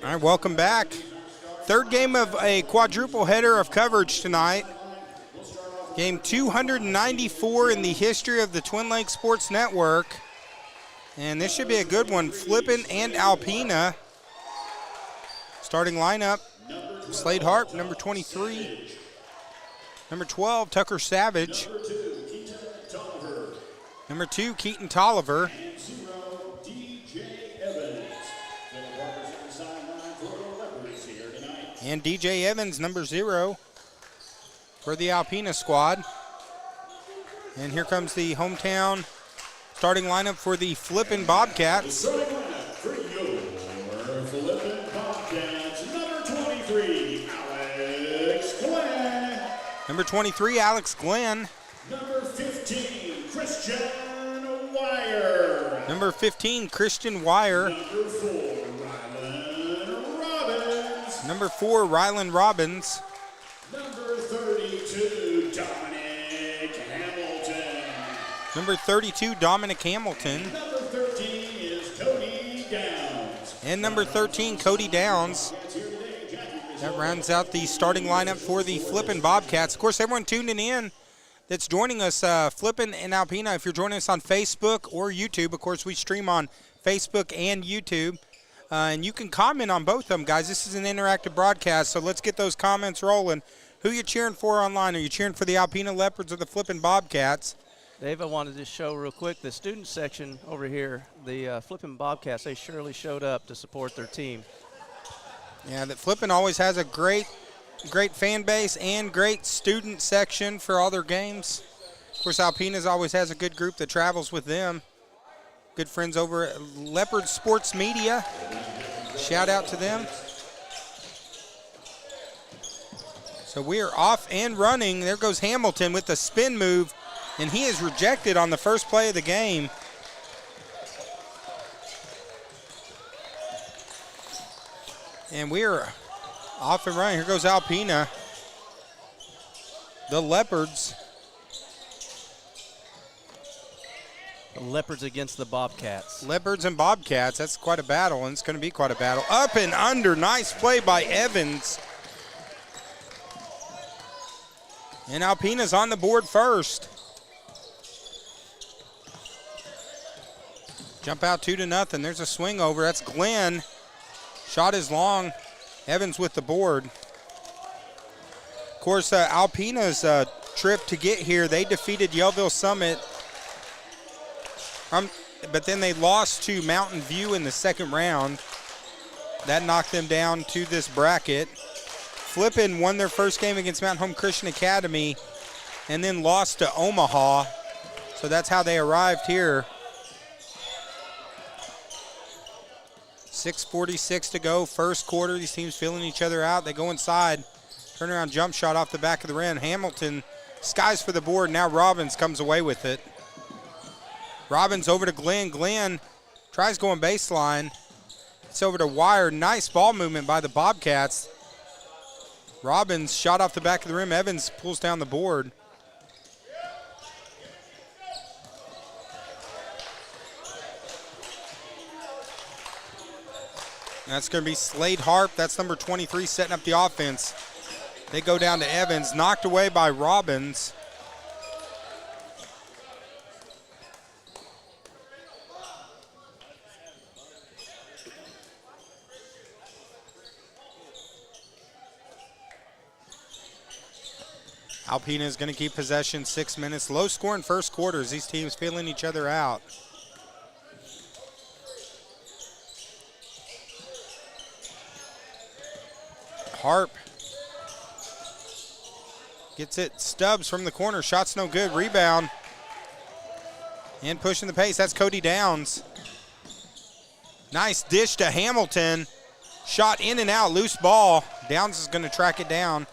All right, welcome back. Third game of a quadruple header of coverage tonight. Game 294 in the history of the Twin Lakes Sports Network. And this should be a good one. Flippin and Alpena. Starting lineup, Slade Harp, number 23. Number 12, Tucker Savage. Number 2, Keaton Tolliver. And DJ Evans, number 0, for the Alpena squad. And here comes the hometown starting lineup for the Flippin Bobcats. Starting lineup for your Flippin Bobcats, number 23, Alex Glenn. Number 23, Alex Glenn. Number 15, Christian Wire. Number 15, Christian Wire. Number 4, Rylan Robbins. Number 4, Rylan Robbins. Number 32, Dominic Hamilton. Number 32, Dominic Hamilton. Number 13 is Cody Downs. And number 13, Cody Downs. That rounds out the starting lineup for the Flippin Bobcats. Of course, everyone tuning in that's joining us, Flippin and Alpena, if you're joining us on Facebook or YouTube, of course, we stream on Facebook and YouTube. And you can comment on both of them, guys. This is an interactive broadcast, so let's get those comments rolling. Who you cheering for online? Are you cheering for the Alpena Leopards or the Flippin Bobcats? Dave, I wanted to show real quick the student section over here, the Flippin Bobcats, they surely showed up to support their team. Yeah, that Flippin always has a great fan base and great student section for all their games. Of course, Alpena's always has a good group that travels with them. Good friends over at Leopard Sports Media. Shout out to them. So we are off and running. There goes Hamilton with the spin move, and he is rejected on the first play of the game. And we are off and running. Here goes Alpena. The Leopards. The Leopards against the Bobcats. Leopards and Bobcats, that's quite a battle, and it's going to be quite a battle. Up and under, nice play by Evans. And Alpena's on the board first. Jump out 2-0, there's a swing over, that's Glenn. Shot is long, Evans with the board. Of course, Alpena's trip to get here, they defeated Yellville Summit. But then they lost to Mountain View in the second round. That knocked them down to this bracket. Flippin won their first game against Mountain Home Christian Academy and then lost to Omaha. So that's how they arrived here. 6:46 to go, first quarter. These teams feeling each other out. They go inside. Turnaround jump shot off the back of the rim. Hamilton skies for the board. Now Robbins comes away with it. Robbins over to Glenn. Glenn tries going baseline. It's over to Wire. Nice ball movement by the Bobcats. Robbins shot off the back of the rim. Evans pulls down the board. That's going to be Slade Harp. That's number 23 setting up the offense. They go down to Evans. Knocked away by Robbins. Alpena is going to keep possession 6 minutes. Low scoring first quarters. These teams feeling each other out. Harp gets it. Stubbs from the corner. Shot's no good. Rebound. And pushing the pace. That's Cody Downs. Nice dish to Hamilton. Shot in and out. Loose ball. Downs is going to track it down.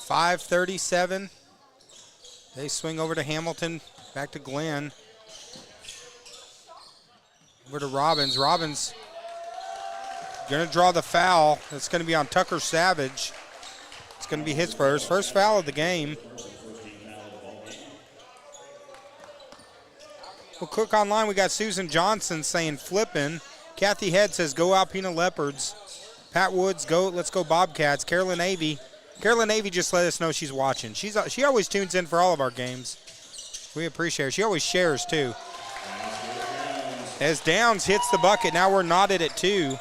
5:37. They swing over to Hamilton. Back to Glenn. Over to Robbins. Robbins going to draw the foul. It's going to be on Tucker Savage. It's going to be his first. First foul of the game. We'll click online. We got Susan Johnson saying Flippin. Kathy Head says go Alpena Leopards. Pat Woods, let's go Bobcats. Carolyn Avey just let us know she's watching. She always tunes in for all of our games. We appreciate her. She always shares too. As Downs hits the bucket, now we're knotted at 2.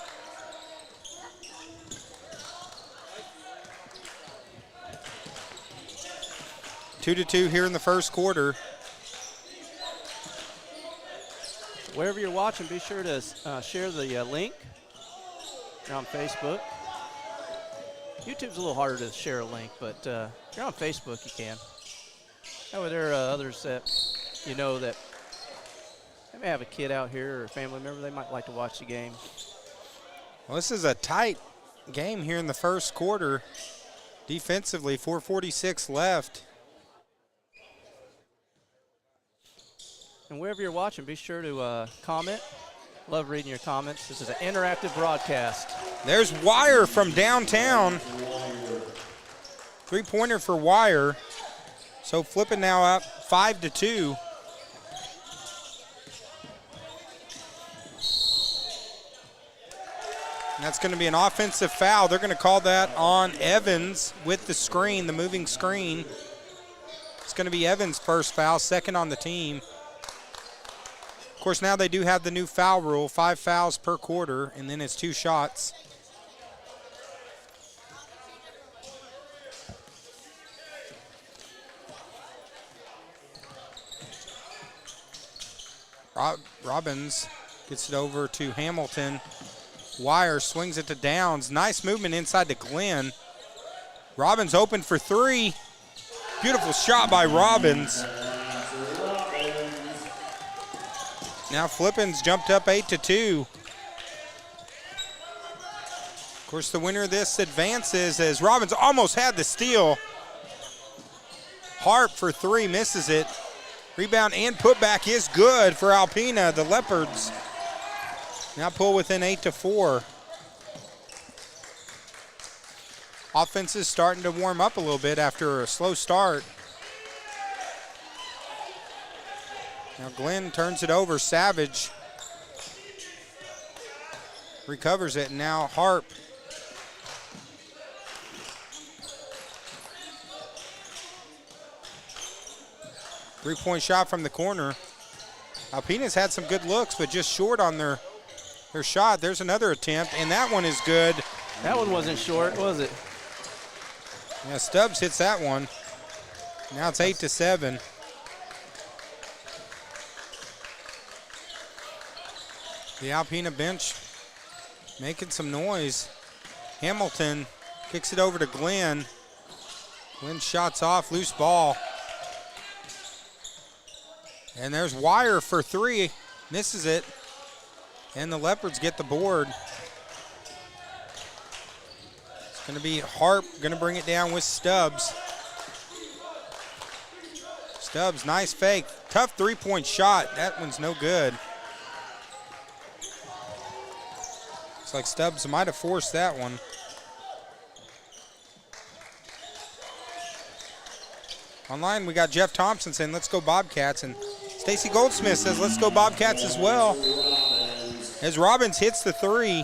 Two to 2 here in the first quarter. Wherever you're watching, be sure to share the link on Facebook. YouTube's a little harder to share a link, but if you're on Facebook, you can. That way there are others that you know that they may have a kid out here or a family member. They might like to watch the game. Well, this is a tight game here in the first quarter. Defensively, 4:46 left. And wherever you're watching, be sure to comment. Love reading your comments. This is an interactive broadcast. There's Wire from downtown. Three-pointer for Wire. So Flippin now up 5-2. And that's going to be an offensive foul. They're going to call that on Evans with the screen, the moving screen. It's going to be Evans' first foul, second on the team. Of course, now they do have the new foul rule, 5 fouls per quarter, and then it's 2 shots. Robbins gets it over to Hamilton. Wire swings it to Downs. Nice movement inside to Glenn. Robbins open for 3. Beautiful shot by Robbins. Now Flippin's jumped up 8-2. Of course, the winner of this advances as Robbins almost had the steal. Harp for 3, misses it. Rebound and putback is good for Alpena. The Leopards now pull within 8-4. Offense is starting to warm up a little bit after a slow start. Now Glenn turns it over. Savage recovers it. Now Harp. Three-point shot from the corner. Alpena's had some good looks, but just short on their shot. There's another attempt, and that one is good. That one wasn't short, was it? Yeah, Stubbs hits that one. Now it's 8-7. The Alpena bench making some noise. Hamilton kicks it over to Glenn. Glenn shots off, loose ball. And there's Wire for 3, misses it. And the Leopards get the board. It's going to be Harp, going to bring it down with Stubbs. Stubbs, nice fake. Tough three-point shot. That one's no good. Looks like Stubbs might have forced that one. Online, we got Jeff Thompson saying, let's go Bobcats. And Stacy Goldsmith says, let's go Bobcats as well. As Robbins hits the 3.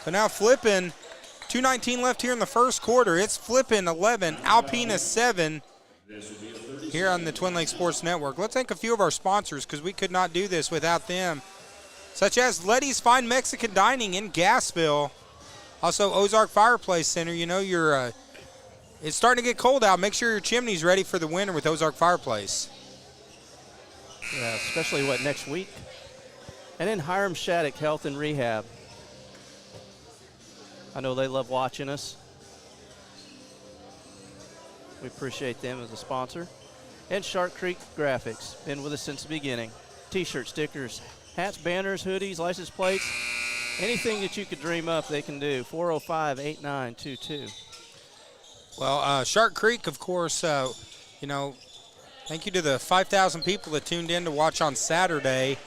So now Flippin, 2:19 left here in the first quarter. It's Flippin 11, Alpena 7 here on the Twin Lakes Sports Network. Let's thank a few of our sponsors because we could not do this without them, such as Letty's Fine Mexican Dining in Gassville. Also Ozark Fireplace Center. You know, it's starting to get cold out. Make sure your chimney's ready for the winter with Ozark Fireplace. Yeah, especially next week. And then Hiram Shattuck Health and Rehab. I know they love watching us. We appreciate them as a sponsor. And Shark Creek Graphics, been with us since the beginning. T-shirts, stickers, hats, banners, hoodies, license plates, anything that you could dream up, they can do. 405-8922. Well, Shark Creek, of course, you know, thank you to the 5,000 people that tuned in to watch on Saturday.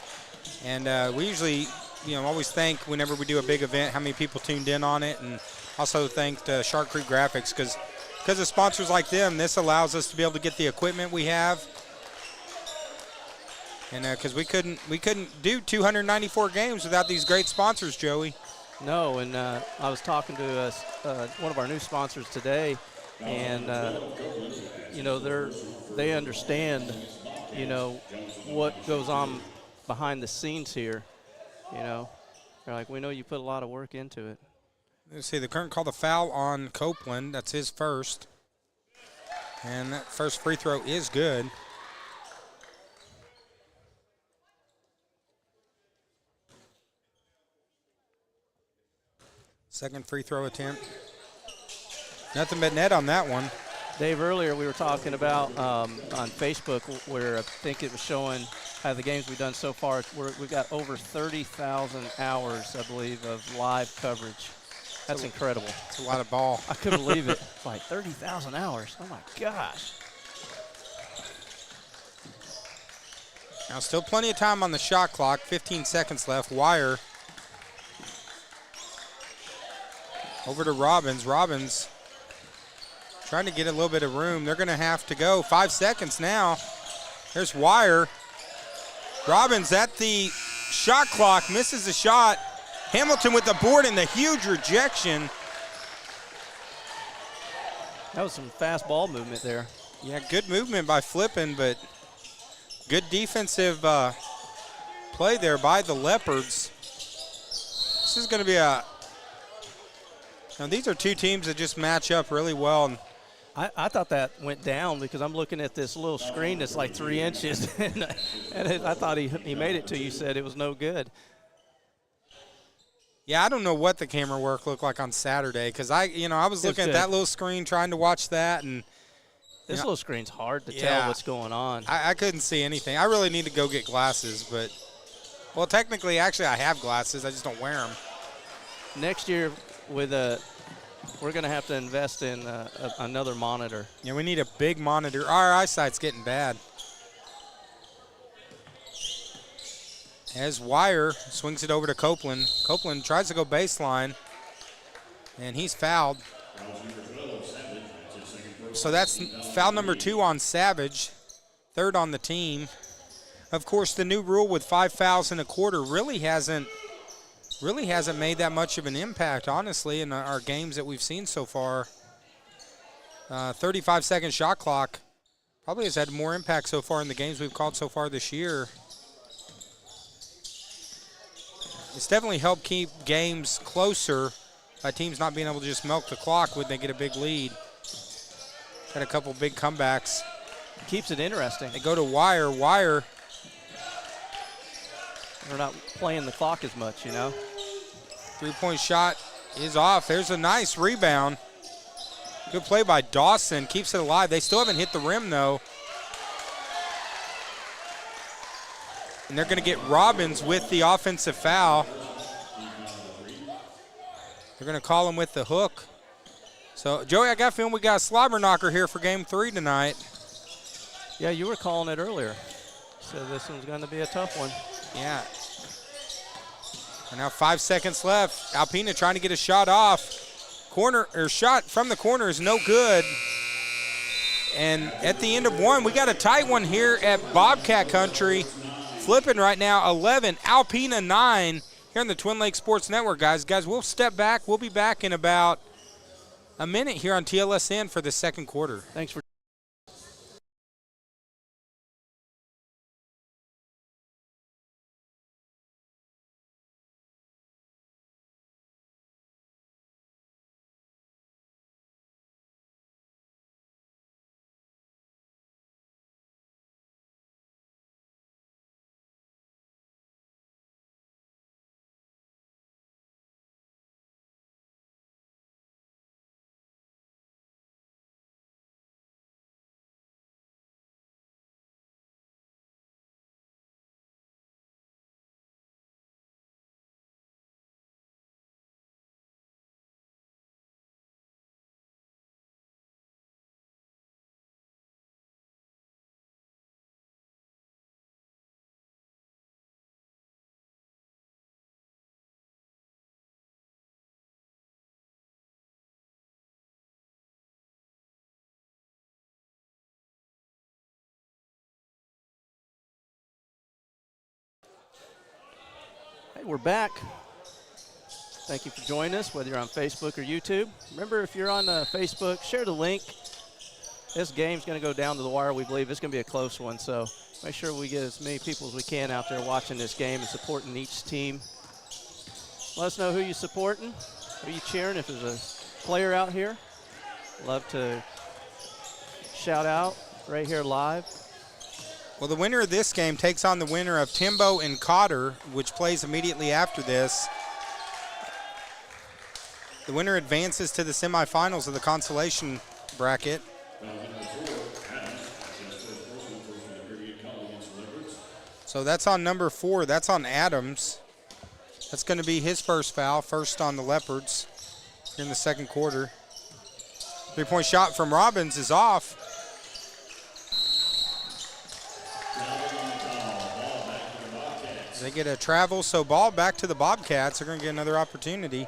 And we usually, you know, always thank whenever we do a big event how many people tuned in on it. And also thank Shark Creek Graphics because of sponsors like them, this allows us to be able to get the equipment we have. And because we couldn't do 294 games without these great sponsors, Joey. No, and I was talking to one of our new sponsors today, and you know, they understand, you know, what goes on behind the scenes here. You know, they're like, we know you put a lot of work into it. Let's see, the current called a foul on Copeland. That's his first. And that first free throw is good. Second free throw attempt. Nothing but net on that one. Dave, earlier we were talking about on Facebook where I think it was showing how the games we've done so far. We've got over 30,000 hours, I believe, of live coverage. That's incredible. It's a lot of ball. I couldn't believe it. It's like 30,000 hours. Oh, my gosh. Now still plenty of time on the shot clock. 15 seconds left. Wire. Over to Robbins. Robbins trying to get a little bit of room. They're going to have to go. 5 seconds now. There's Wire. Robbins at the shot clock. Misses the shot. Hamilton with the board and the huge rejection. That was some fast ball movement there. Yeah, good movement by Flippin, but good defensive play there by the Leopards. This is going to be a... Now, these are two teams that just match up really well. I thought that went down because I'm looking at this little screen that's like 3 inches, and I thought he made it to you, said it was no good. Yeah, I don't know what the camera work looked like on Saturday because I was looking at that little screen trying to watch that, and this little screen's hard to tell what's going on. I couldn't see anything. I really need to go get glasses, but well, technically, actually, I have glasses. I just don't wear them. Next year, we're going to have to invest in another monitor. Yeah, we need a big monitor. Our eyesight's getting bad. As Wire swings it over to Copeland. Copeland tries to go baseline, and he's fouled. So that's foul number 2 on Savage, third on the team. Of course, the new rule with 5 fouls in a quarter really hasn't made that much of an impact, honestly, in our games that we've seen so far. 35-second shot clock probably has had more impact so far in the games we've called so far this year. It's definitely helped keep games closer by teams not being able to just milk the clock when they get a big lead. Had a couple big comebacks. Keeps it interesting. They go to Wire. Wire. They're not playing the clock as much, you know. Three-point shot is off. There's a nice rebound. Good play by Dawson. Keeps it alive. They still haven't hit the rim, though. And they're going to get Robbins with the offensive foul. They're going to call him with the hook. So, Joey, I got a feeling we got a slobber knocker here for Game 3 tonight. Yeah, you were calling it earlier. So this one's going to be a tough one. Yeah. And now 5 seconds left. Alpena trying to get a shot off. Shot from the corner is no good. And at the end of one, we got a tight one here at Bobcat Country. Flippin right now 11, Alpena 9 here on the Twin Lakes Sports Network, guys. Guys, we'll step back. We'll be back in about a minute here on TLSN for the second quarter. Thanks for Hey, we're back. Thank you for joining us, whether you're on Facebook or YouTube. Remember, if you're on Facebook, share the link. This game's going to go down to the wire. We believe it's going to be a close one, so make sure we get as many people as we can out there watching this game and supporting each team. Let us know who you're supporting, who you cheering. If there's a player out here, love to shout out right here live. Well, the winner of this game takes on the winner of Timbo and Cotter, which plays immediately after this. The winner advances to the semifinals of the consolation bracket. So that's on number 4. That's on Adams. That's going to be his first foul, first on the Leopards here in the second quarter. 3-point shot from Robbins is off. They get a travel, so ball back to the Bobcats. They're going to get another opportunity.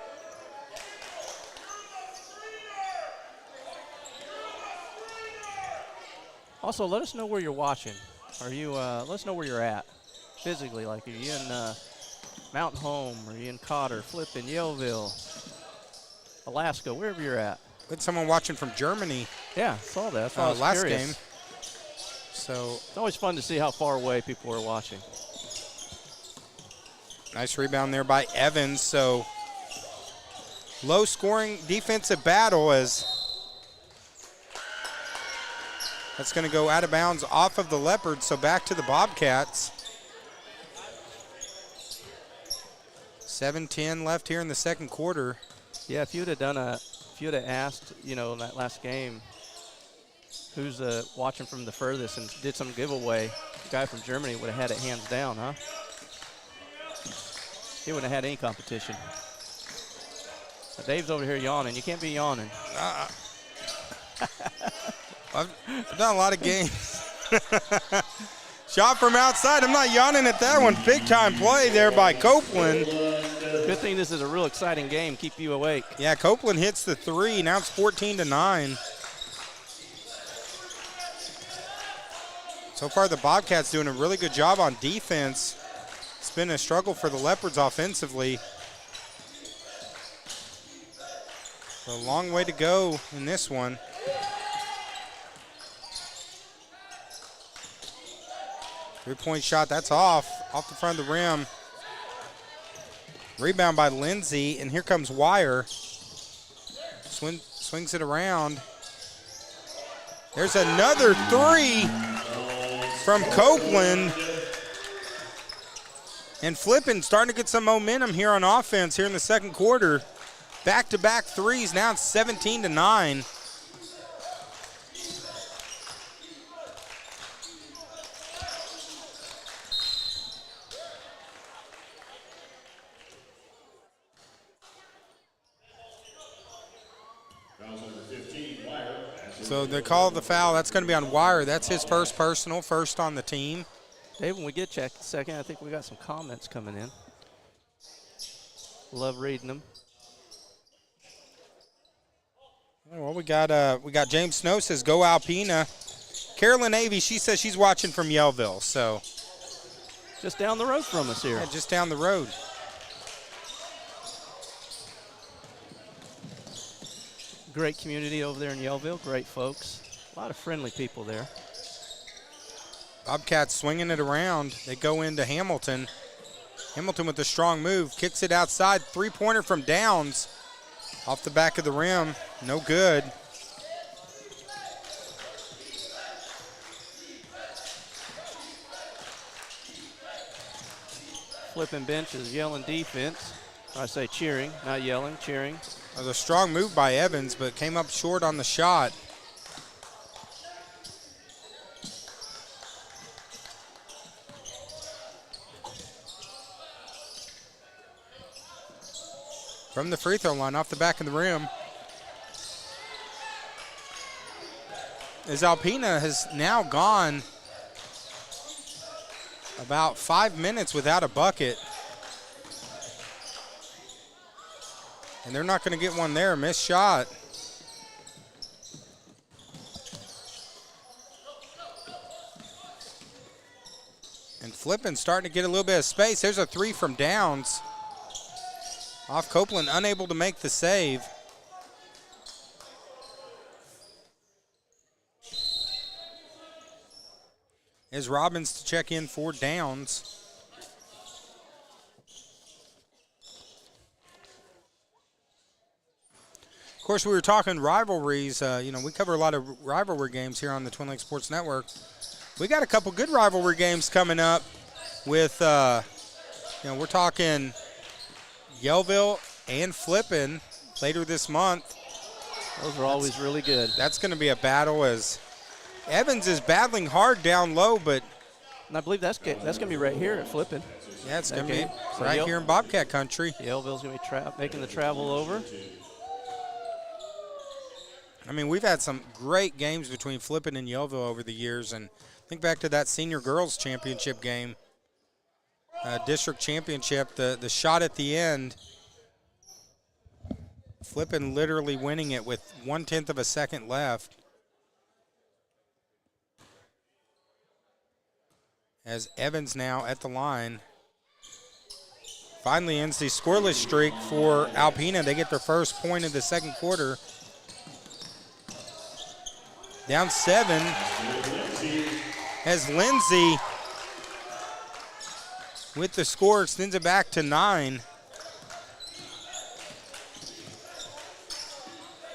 Also, let us know where you're watching. Are you? Let us know where you're at physically. Like, are you in Mountain Home? Are you in Cotter, Flippin, Yellville, Alaska, wherever you're at? We had someone watching from Germany. Yeah, saw that. That's why I was last curious. game. So it's always fun to see how far away people are watching. nice rebound there by Evans. So low-scoring defensive battle as that's going to go out of bounds off of the Leopards, so back to the Bobcats. 7:10 left here in the second quarter. Yeah, if you'd have asked, you know, in that last game, who's watching from the furthest and did some giveaway, the guy from Germany would have had it hands down, huh? He wouldn't have had any competition. Dave's over here yawning. You can't be yawning. I've done a lot of games. Shot from outside. I'm not yawning at that one. Big time play there by Copeland. Good thing this is a real exciting game. Keep you awake. Yeah, Copeland hits the 3. Now it's 14-9. So far, the Bobcats doing a really good job on defense. It's been a struggle for the Leopards offensively. A long way to go in this one. Three-point shot, that's off the front of the rim. Rebound by Lindsay, and here comes Wire. Swings it around. There's another 3 from Copeland. And Flippin starting to get some momentum here on offense here in the second quarter. Back-to-back threes, now it's 17-9. So they call the foul. That's going to be on Wire. That's his first personal, first on the team. Dave, when we get checked a second, I think we got some comments coming in. Love reading them. Well, we got James Snow says go Alpena. Carolyn Avey, she says she's watching from Yellville. So just down the road from us here. Yeah, just down the road. Great community over there in Yellville. Great folks. A lot of friendly people there. Bobcats swinging it around. They go into Hamilton. Hamilton with a strong move. Kicks it outside. Three-pointer from Downs. Off the back of the rim. No good. Flippin bench is yelling defense. I say cheering, not yelling, cheering. It was a strong move by Evans, but came up short on the shot. From the free throw line, off the back of the rim. As Alpena has now gone about 5 minutes without a bucket. And they're not going to get one there. Missed shot. And Flippin starting to get a little bit of space. There's a three from Downs. Off Copeland, unable to make the save. Is Robbins to check in for Downs. Of course, we were talking rivalries. We cover a lot of rivalry games here on the Twin Lakes Sports Network. We got a couple good rivalry games coming up with, we're talking Yellville and Flippin later this month. Those are always really good. That's going to be a battle as Evans is battling hard down low, but. And I believe that's going to be right here at Flippin. Yeah, it's going to be right here in Bobcat country. Yellville's going to be making the travel over. I mean, we've had some great games between Flippin and Yellville over the years, and think back to that senior girls championship game, district championship, the shot at the end, Flippin literally winning it with 1/10 of a second left. As Evans now at the line. Finally ends the scoreless streak for Alpena. They get their first point of the second quarter. Down 7 as Lindsay with the score extends it back to 9.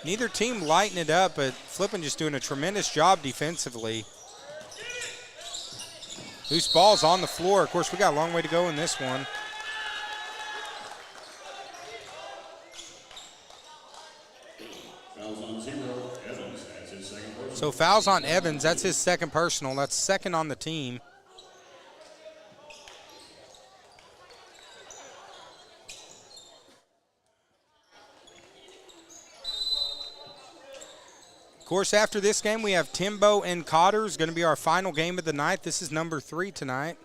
Neither team lighting it up, but Flippin just doing a tremendous job defensively. Loose ball's on the floor. Of course, we got a long way to go in this one. So fouls on Evans. That's his second personal. That's second on the team. Of course, after this game, we have Timbo and Cotter. It's going to be our final game of the night. This is number 3 tonight.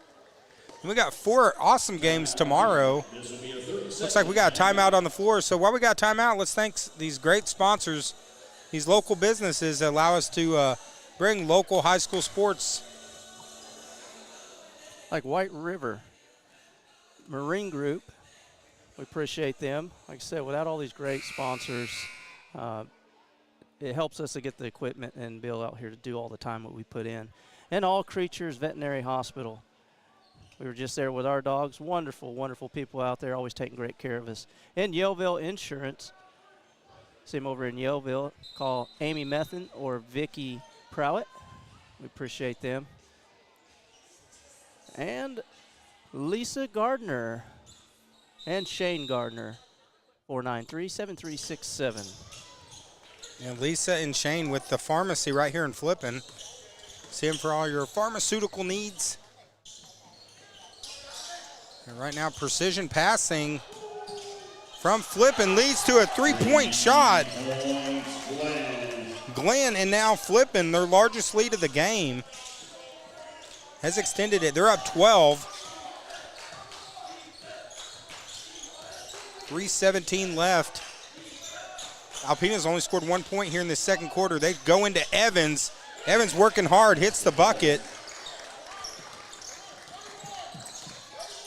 And we got 4 awesome games tomorrow. Looks like we got a timeout on the floor. So while we got a timeout, let's thank these great sponsors, these local businesses that allow us to bring local high school sports. Like White River Marine Group, we appreciate them. Like I said, without all these great sponsors, it helps us to get the equipment and Bill out here to do all the time what we put in. And All Creatures Veterinary Hospital. We were just there with our dogs. Wonderful, wonderful people out there, always taking great care of us. And Yellville Insurance. See them over in Yellville. Call Amy Methan or Vicky Prowett. We appreciate them. And Lisa Gardner and Shane Gardner, 493-7367. And Lisa and Shane with the pharmacy right here in Flippin. See them for all your pharmaceutical needs. And right now, precision passing from Flippin leads to a 3-point shot. Glenn and now Flippin, their largest lead of the game, has extended it. They're up 12. 3:17 left. Alpena's only scored 1 point here in the second quarter. They go into Evans. Evans working hard, hits the bucket.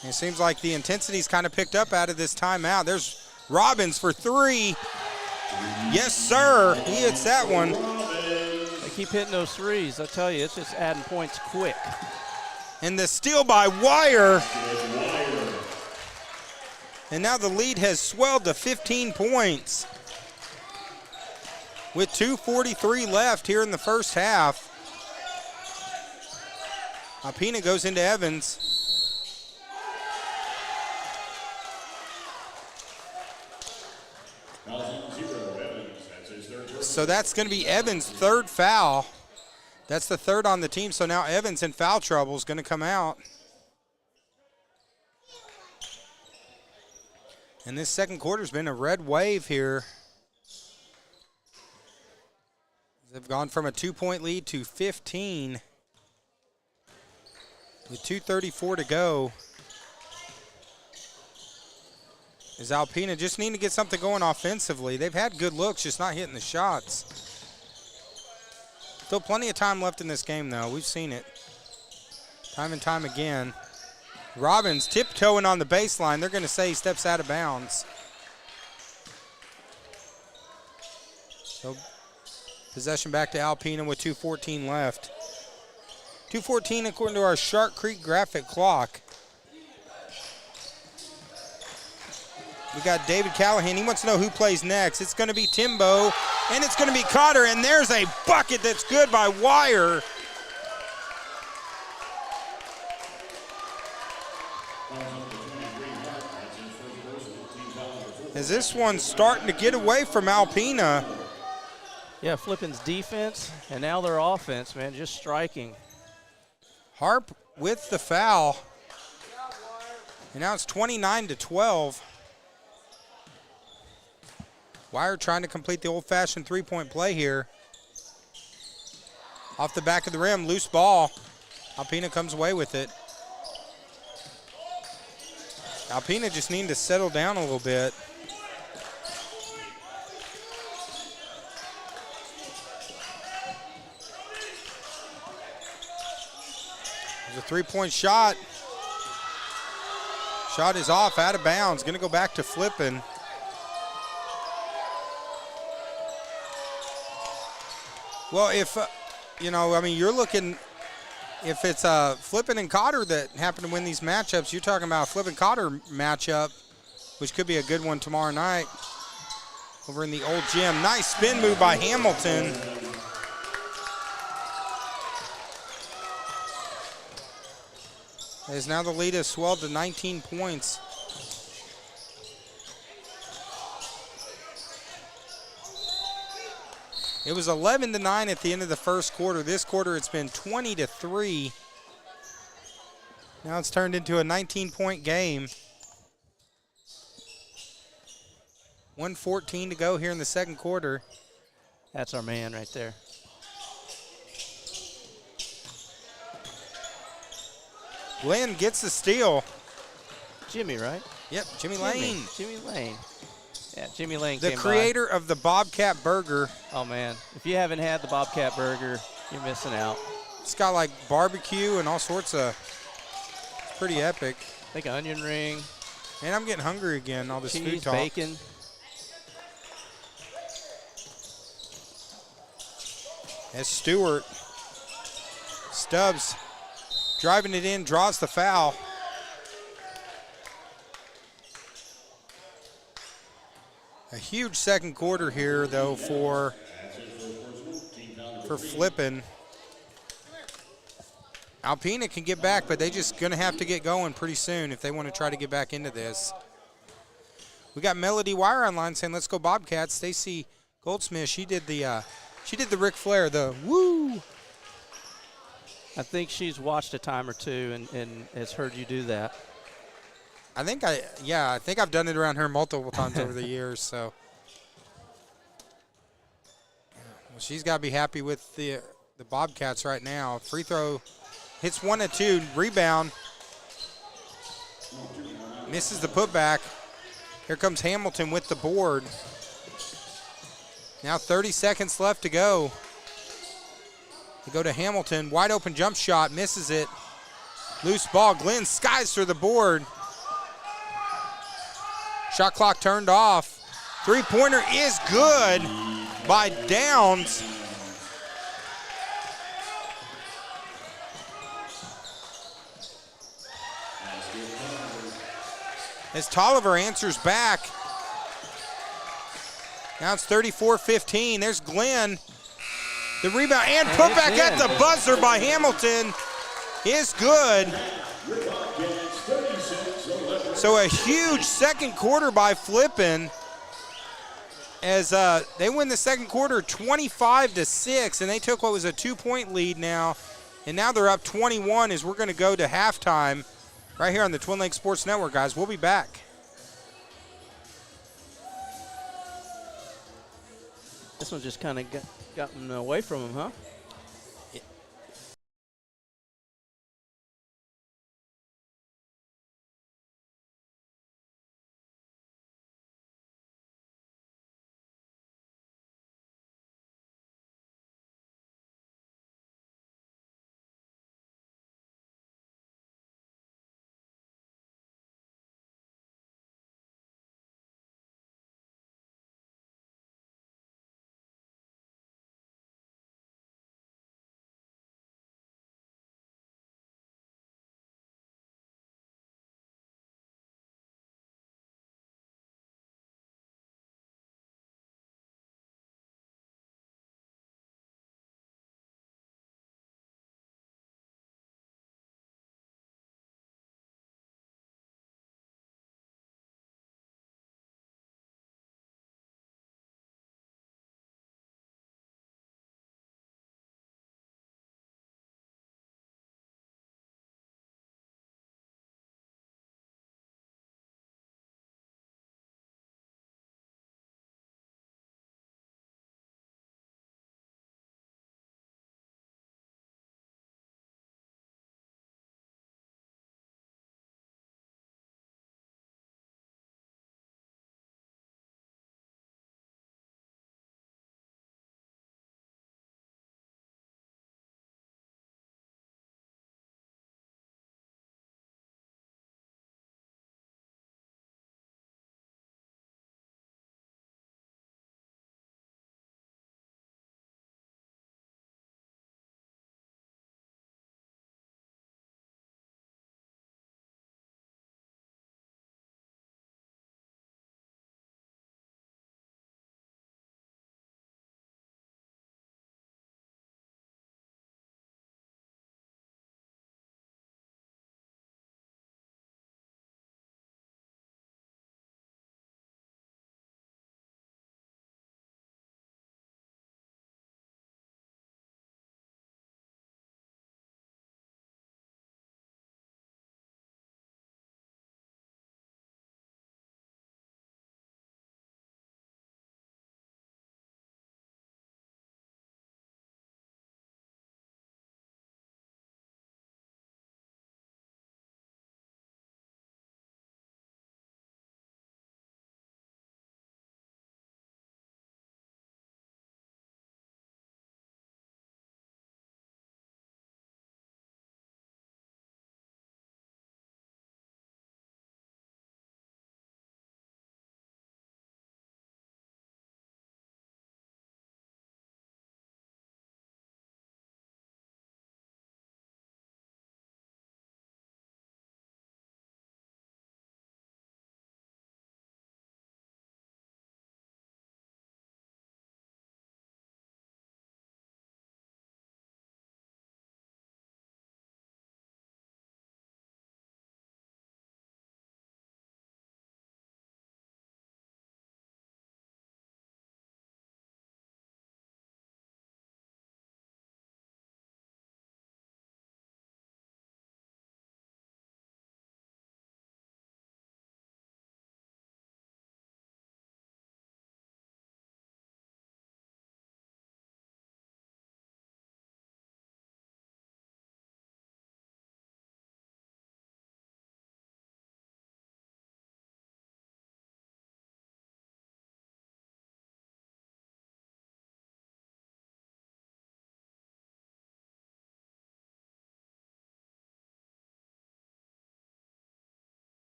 And it seems like the intensity's kind of picked up out of this timeout. There's Robbins for 3. Yes, sir. He hits that one. They keep hitting those threes. I tell you, it's just adding points quick. And the steal by Wire. And now the lead has swelled to 15 points. With 2:43 left here in the first half. Alpena goes into Evans. So that's going to be Evans' third foul. That's the third on the team. So now Evans in foul trouble is going to come out. And this second quarter's been a red wave here. They've gone from a 2-point lead to 15 with 2:34 to go. As Alpena just need to get something going offensively. They've had good looks, just not hitting the shots. Still plenty of time left in this game, though. We've seen it. time and time again. Robbins tiptoeing on the baseline. They're going to say he steps out of bounds. So possession back to Alpena with 2:14 left. 2:14 according to our Shark Creek graphic clock. We got David Callahan. He wants to know who plays next. It's going to be Timbo, and it's going to be Cotter, and there's a bucket that's good by Wire. As this one's starting to get away from Alpena. Yeah, Flippin's defense, and now their offense, man, just striking. Harp with the foul. And now it's 29-12. Wire trying to complete the old-fashioned three-point play here. Off the back of the rim, loose ball. Alpena comes away with it. Alpena just needing to settle down a little bit. There's a three-point shot. Shot is off, out of bounds. Going to go back to Flippin. Well, if, you're looking, if it's Flippin and Cotter that happen to win these matchups, you're talking about a Flippin-Cotter matchup, which could be a good one tomorrow night over in the old gym. Nice spin move by Hamilton. As now the lead has swelled to 19 points. It was 11-9 at the end of the first quarter. This quarter it's been 20-3. Now it's turned into a 19-point game. 1:14 to go here in the second quarter. That's our man right there. Glenn gets the steal. Jimmy, right? Yep, Jimmy Lane. Jimmy Lane. Yeah, Jimmy Lane The came creator of the Bobcat Burger. Oh, man. If you haven't had the Bobcat Burger, you're missing out. It's got like barbecue and all sorts of, it's pretty epic. Like an onion ring. Man, I'm getting hungry again, all this food Cheese, talk. bacon. As Stewart, Stubbs driving it in, draws the foul. A huge second quarter here, though, for Flippin. Alpena can get back, but they just going to have to get going pretty soon if they want to try to get back into this. We got Melody Wire online saying, "Let's go Bobcats." Stacy Goldsmith, she did the Ric Flair, the woo. I think she's watched a time or two and has heard you do that. I think I've done it around her multiple times over the years. So, well, she's got to be happy with the Bobcats right now. Free throw hits 1 and 2. Rebound misses the putback. Here comes Hamilton with the board. Now 30 seconds left to go. They go to Hamilton. Wide open jump shot, misses it. Loose ball. Glenn skies through the board. Shot clock turned off. Three-pointer is good by Downs. As Tolliver answers back. Now it's 34-15. There's Glenn. The rebound and putback at the buzzer by Hamilton is good. So a huge second quarter by Flippin as they win the second quarter 25-6, and they took what was a 2-point lead now, and now they're up 21 as we're going to go to halftime right here on the Twin Lakes Sports Network, guys. We'll be back. This one just kind of gotten away from him, huh?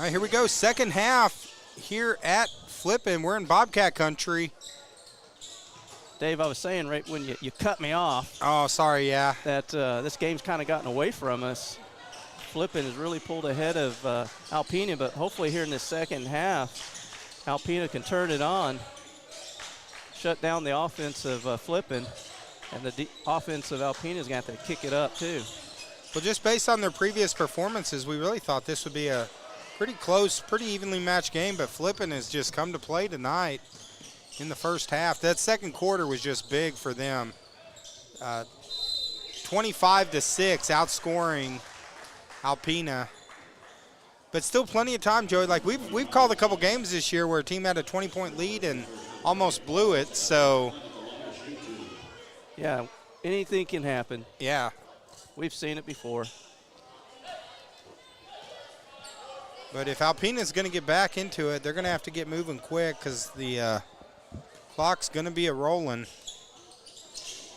All right, here we go. Second half here at Flippin. We're in Bobcat country. Dave, I was saying right when you cut me off. Oh, sorry, yeah. That this game's kind of gotten away from us. Flippin has really pulled ahead of Alpena, but hopefully here in this second half, Alpena can turn it on, shut down the offense of Flippin, and the offense of Alpena is going to have to kick it up too. Well, just based on their previous performances, we really thought this would be a pretty close, pretty evenly matched game, but Flippin has just come to play tonight in the first half. That second quarter was just big for them. 25-6, outscoring Alpena. But still plenty of time, Joey. Like we've called a couple games this year where a team had a 20-point lead and almost blew it, so. Yeah, anything can happen. Yeah. We've seen it before. But if Alpena's going to get back into it, they're going to have to get moving quick because the clock's going to be a-rolling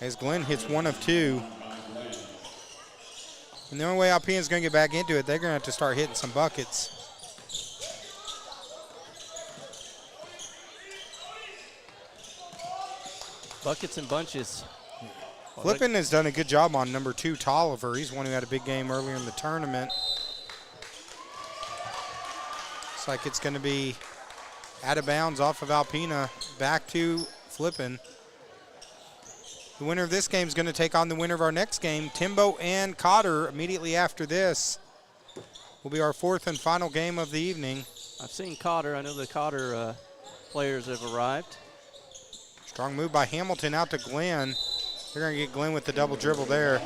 as Glenn hits 1 of 2. And the only way Alpena's going to get back into it, they're going to have to start hitting some buckets. Buckets and bunches. Flippin has done a good job on number 2, Tolliver. He's one who had a big game earlier in the tournament. Looks like it's going to be out of bounds off of Alpena, back to Flippin. The winner of this game is going to take on the winner of our next game. Timbo and Cotter immediately after this will be our 4th and final game of the evening. I've seen Cotter. I know the Cotter players have arrived. Strong move by Hamilton out to Glenn. They're going to get Glenn with the double dribble there.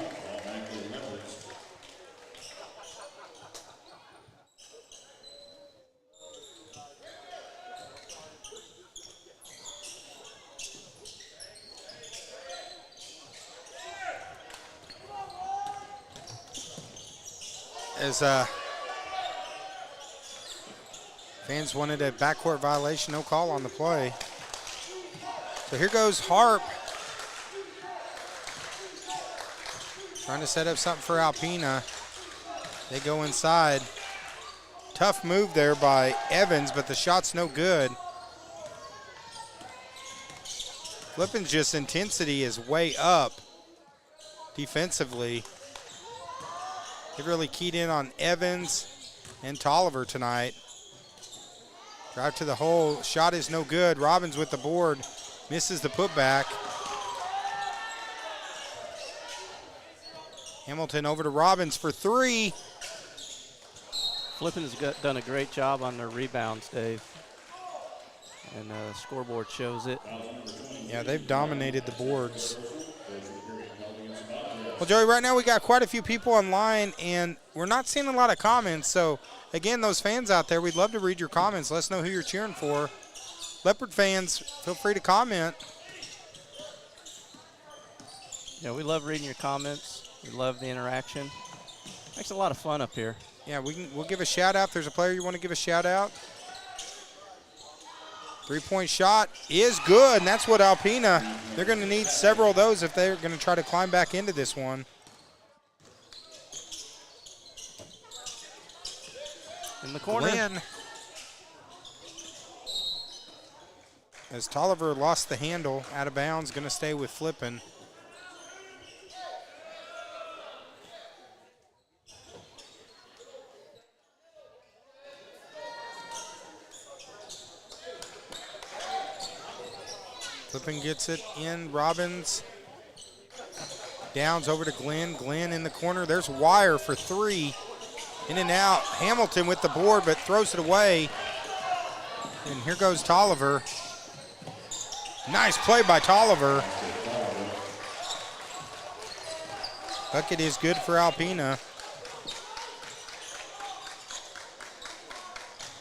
As fans wanted a backcourt violation, no call on the play. So here goes Harp. Trying to set up something for Alpena. They go inside. Tough move there by Evans, but the shot's no good. Flippin's just intensity is way up defensively. They've really keyed in on Evans and Tolliver tonight. Drive to the hole. Shot is no good. Robbins with the board. Misses the putback. Hamilton over to Robbins for 3. Flippin has done a great job on their rebounds, Dave. And the scoreboard shows it. Yeah, they've dominated the boards. Well, Joey, right now we got quite a few people online, and we're not seeing a lot of comments. So, again, those fans out there, we'd love to read your comments. Let us know who you're cheering for. Leopard fans, feel free to comment. Yeah, we love reading your comments. We love the interaction. Makes it a lot of fun up here. Yeah, we'll give a shout out. If there's a player you want to give a shout out. 3-point shot is good, and that's what Alpena, they're going to need several of those if they're going to try to climb back into this one. In the corner. Glenn. As Tolliver lost the handle, out of bounds, going to stay with Flippin. Flippin gets it in. Robbins. Downs over to Glenn. Glenn in the corner. There's Wire for 3. In and out. Hamilton with the board, but throws it away. And here goes Tolliver. Nice play by Tolliver. Bucket is good for Alpena.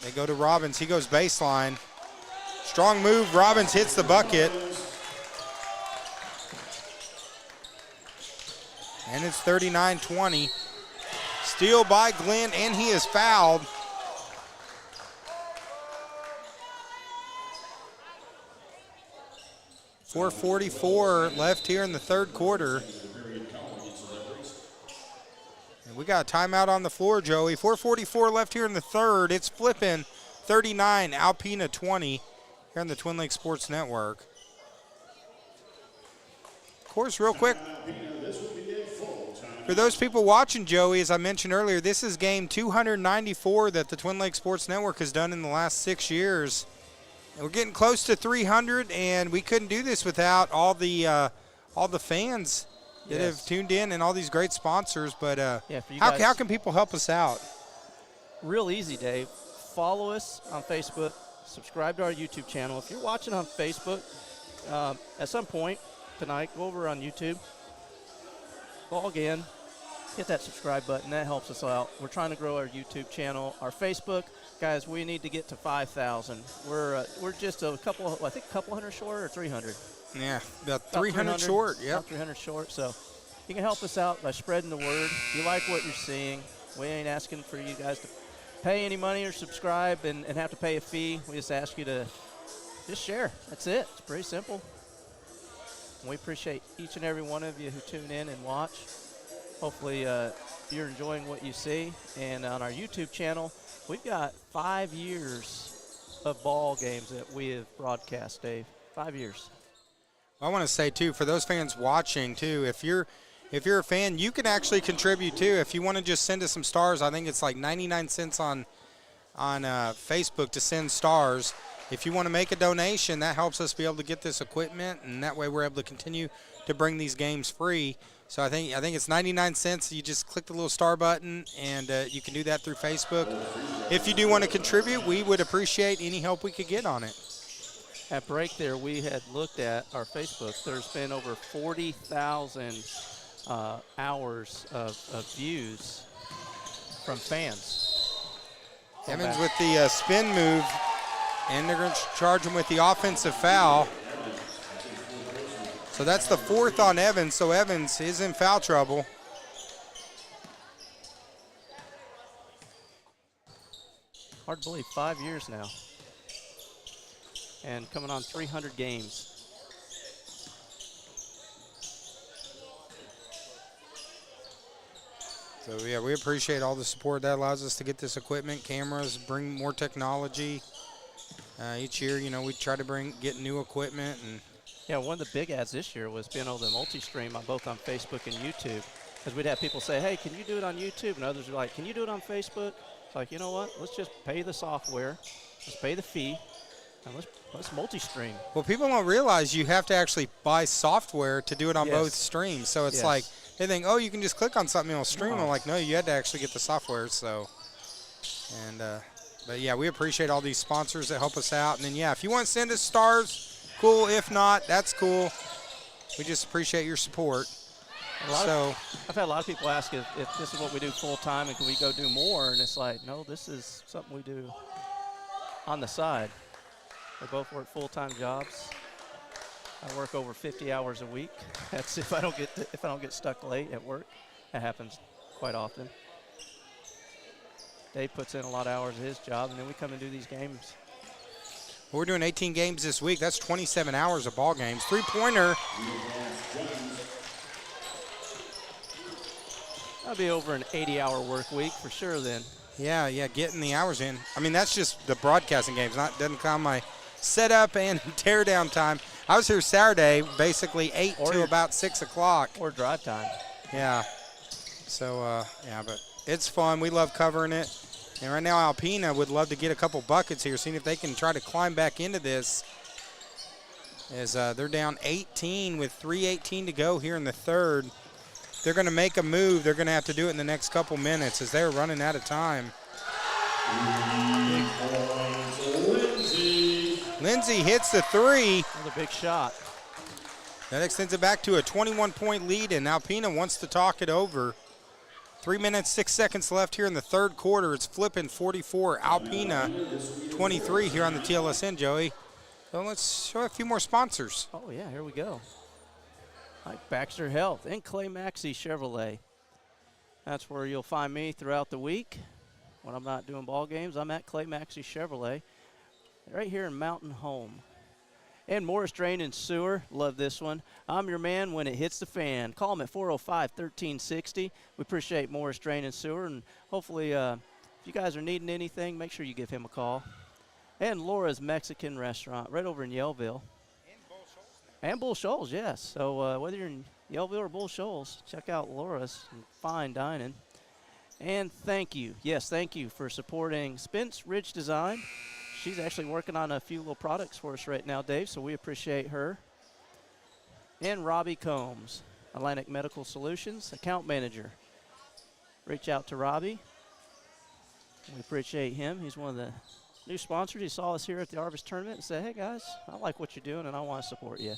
They go to Robbins. He goes baseline. Strong move. Robbins hits the bucket. And it's 39-20. Steal by Glenn, and he is fouled. .444 left here in the third quarter. And We got a timeout on the floor, Joey. 4:44 left here in the third. It's Flippin 39, Alpena 20 here on the Twin Lakes Sports Network. Of course, real quick, for those people watching, Joey, as I mentioned earlier, this is game 294 that the Twin Lakes Sports Network has done in the last 6 years. And we're getting close to 300, and we couldn't do this without all the fans that have tuned in and all these great sponsors. But how can people help us out? Real easy, Dave. Follow us on Facebook. Subscribe to our YouTube channel. If you're watching on Facebook, at some point tonight, go over on YouTube, log in, hit that subscribe button. That helps us out. We're trying to grow our YouTube channel. Our Facebook, guys, we need to get to 5,000. We're just a couple hundred short, or 300. Yeah, about 300 short. Yeah, about 300 short. So you can help us out by spreading the word. If you like what you're seeing, we ain't asking for you guys to pay any money or subscribe and have to pay a fee. We just ask you to just share. That's it. It's pretty simple. We appreciate each and every one of you who tune in and watch. Hopefully you're enjoying what you see. And on our YouTube channel, we've got 5 years of ball games that we have broadcast, Dave. 5 years. I want to say, too, for those fans watching, too, if you're a fan, you can actually contribute, too. If you want to just send us some stars, I think it's like 99 cents on Facebook to send stars. If you want to make a donation, that helps us be able to get this equipment, and that way we're able to continue to bring these games free. So I think it's 99 cents. You just click the little star button, and you can do that through Facebook. If you do want to contribute, we would appreciate any help we could get on it. At break there, we had looked at our Facebook. There's been over 40,000 hours of views from fans. Evans with the spin move, and they're going to charge him with the offensive foul. So that's the 4th on Evans, so Evans is in foul trouble. Hard to believe, 5 years now. And coming on 300 games. So, yeah, we appreciate all the support. That allows us to get this equipment, cameras, bring more technology. Each year, you know, we try to get new equipment. And yeah, one of the big ads this year was being able to multi-stream both on Facebook and YouTube. Because we'd have people say, hey, can you do it on YouTube? And others are like, can you do it on Facebook? It's like, you know what? Let's just pay the software. Let's pay the fee. And let's multi-stream. Well, people don't realize you have to actually buy software to do it on both streams. So it's like they think, oh, you can just click on something and it'll stream. I'm like, no, you had to actually get the software. So, but yeah, we appreciate all these sponsors that help us out. And then, yeah, if you want to send us stars, cool. If not, that's cool. We just appreciate your support. I've had a lot of people ask if this is what we do full-time and can we go do more. And it's like, no, this is something we do on the side. We both work full-time jobs. I work over 50 hours a week. That's if I don't get stuck late at work. That happens quite often. Dave puts in a lot of hours of his job, and then we come and do these games. We're doing 18 games this week. That's 27 hours of ball games. Three-pointer. That'll be over an 80-hour work week for sure then. Yeah, getting the hours in. I mean, that's just the broadcasting games. Doesn't count my setup and tear down time. I was here Saturday, basically 8 to about 6 o'clock. Or drive time. Yeah. So, but it's fun. We love covering it. And right now, Alpena would love to get a couple buckets here, seeing if they can try to climb back into this. As they're down 18 with 3:18 to go here in the third. If they're going to make a move, they're going to have to do it in the next couple minutes as they're running out of time. Lindsay hits the three. Another big shot. That extends it back to a 21-point lead, and Alpena wants to talk it over. 3 minutes, 6 seconds left here in the third quarter. It's Flippin 44, Alpena 23 here on the TLSN, Joey. So let's show a few more sponsors. Oh, yeah, here we go. Like Baxter Health and Clay Maxey Chevrolet. That's where you'll find me throughout the week. When I'm not doing ball games, I'm at Clay Maxey Chevrolet right here in Mountain Home. And Morris Drain and Sewer, love this one. I'm your man when it hits the fan. Call them at 405-1360. We appreciate Morris Drain and Sewer, and hopefully if you guys are needing anything, make sure you give him a call. And Laura's Mexican Restaurant right over in Yellville. And Bull Shoals, yes. So whether you're in Yellville or Bull Shoals, check out Laura's fine dining. And thank you, yes, thank you for supporting Spence Ridge Design. She's actually working on a few little products for us right now, Dave, so we appreciate her. And Robbie Combs, Atlantic Medical Solutions, account manager. Reach out to Robbie. We appreciate him. He's one of the new sponsors. He saw us here at the Arvis Tournament and said, hey, guys, I like what you're doing, and I want to support you.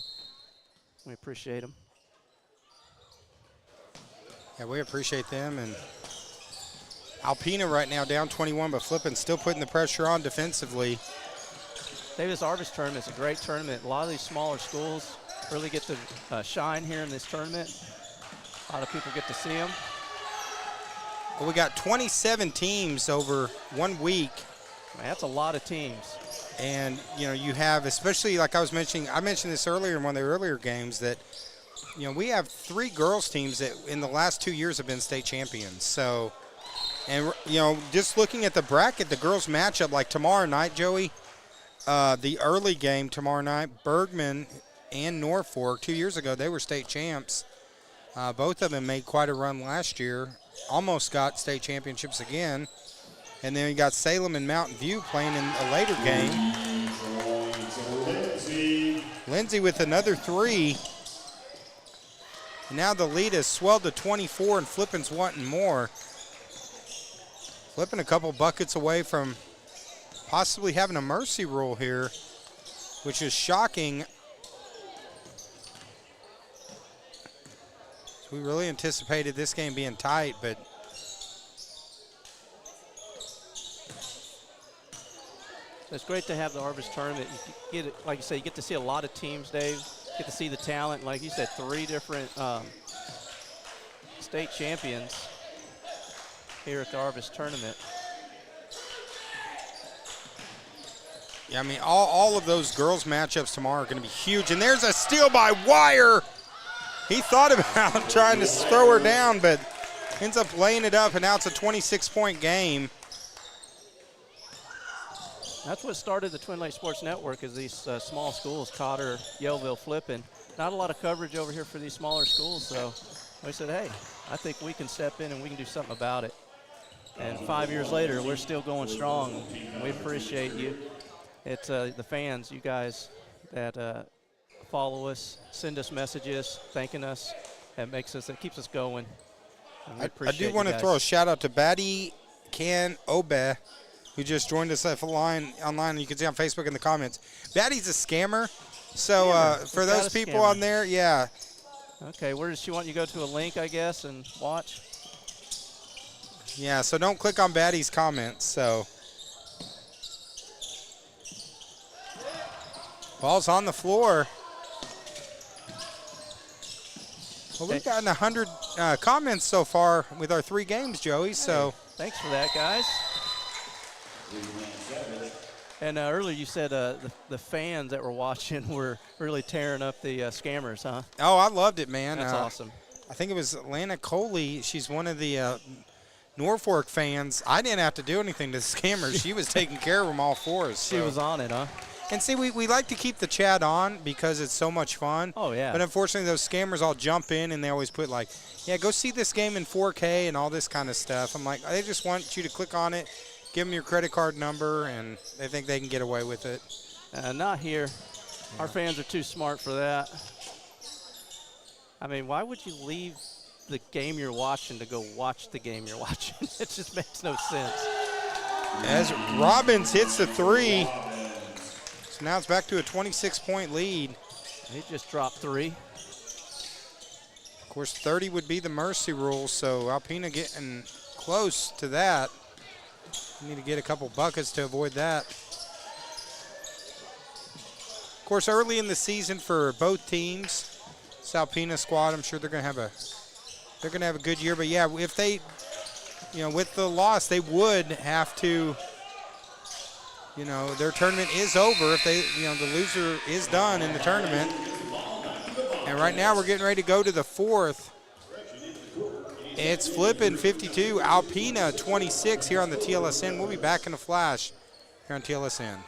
We appreciate him. Yeah, we appreciate them. And Alpena right now down 21, but Flippin still putting the pressure on defensively. Davis Arvis Tournament is a great tournament. A lot of these smaller schools really get to shine here in this tournament. A lot of people get to see them. Well, we got 27 teams over 1 week. Man, that's a lot of teams. And, you know, you have, especially like I was mentioning, I mentioned this earlier in one of the earlier games that, you know, we have 3 girls teams that in the last 2 years have been state champions. So, and, you know, just looking at the bracket, the girls matchup, like tomorrow night, Joey, the early game tomorrow night, Bergman and Norfolk, 2 years ago, they were state champs. Both of them made quite a run last year, almost got state championships again. And then you got Salem and Mountain View playing in a later game. Lindsay with another 3. And now the lead has swelled to 24, and Flippin's wanting more. Flippin a couple buckets away from possibly having a mercy rule here, which is shocking. So we really anticipated this game being tight, but it's great to have the Arvis Tournament. You get it, like you say, you get to see a lot of teams, Dave. Get to see the talent. Like you said, 3 different state champions here at the Arvis Tournament. Yeah, I mean, all of those girls' matchups tomorrow are going to be huge. And there's a steal by Wire. He thought about trying to throw her down, but ends up laying it up, and now it's a 26-point game. That's what started the Twin Lakes Sports Network, is these small schools, Cotter, Yellville, Flippin. Not a lot of coverage over here for these smaller schools, so we said, hey, I think we can step in and we can do something about it. And 5 years later, we're still going strong. We appreciate you. It's the fans, you guys that follow us, send us messages, thanking us. That keeps us going. I do want to throw a shout out to Batty Can Obe, who just joined us online. You can see on Facebook in the comments. Batty's a scammer. So for those people on there, yeah. Okay, where does she want you to go to a link, I guess, and watch? Yeah, so don't click on Batty's comments. So ball's on the floor. Well, we've gotten 100 comments so far with our 3 games, Joey. So thanks for that, guys. And earlier you said the fans that were watching were really tearing up the scammers, huh? Oh, I loved it, man. That's awesome. I think it was Lana Coley. She's one of the Norfolk fans. I didn't have to do anything to the scammers. She was taking care of them all for us. She was on it, huh? And see, we like to keep the chat on because it's so much fun. Oh, yeah. But unfortunately, those scammers all jump in and they always put like, yeah, go see this game in 4K and all this kind of stuff. I'm like, they just want you to click on it, give them your credit card number, and they think they can get away with it. Not here. Our fans are too smart for that. I mean, why would you leave the game you're watching to go watch the game you're watching? It just makes no sense. As Robbins hits the 3, so now it's back to a 26-point lead. He just dropped 3. Of course, 30 would be the mercy rule, so Alpena getting close to that. You need to get a couple buckets to avoid that. Of course, early in the season for both teams, this Alpena squad, I'm sure they're going to have a good year. But yeah, if they, with the loss, they would have to, you know, their tournament is over. If they, you know, the loser is done in the tournament. And right now we're getting ready to go to the fourth. It's Flippin 52, Alpena 26 here on the TLSN. We'll be back in a flash here on TLSN.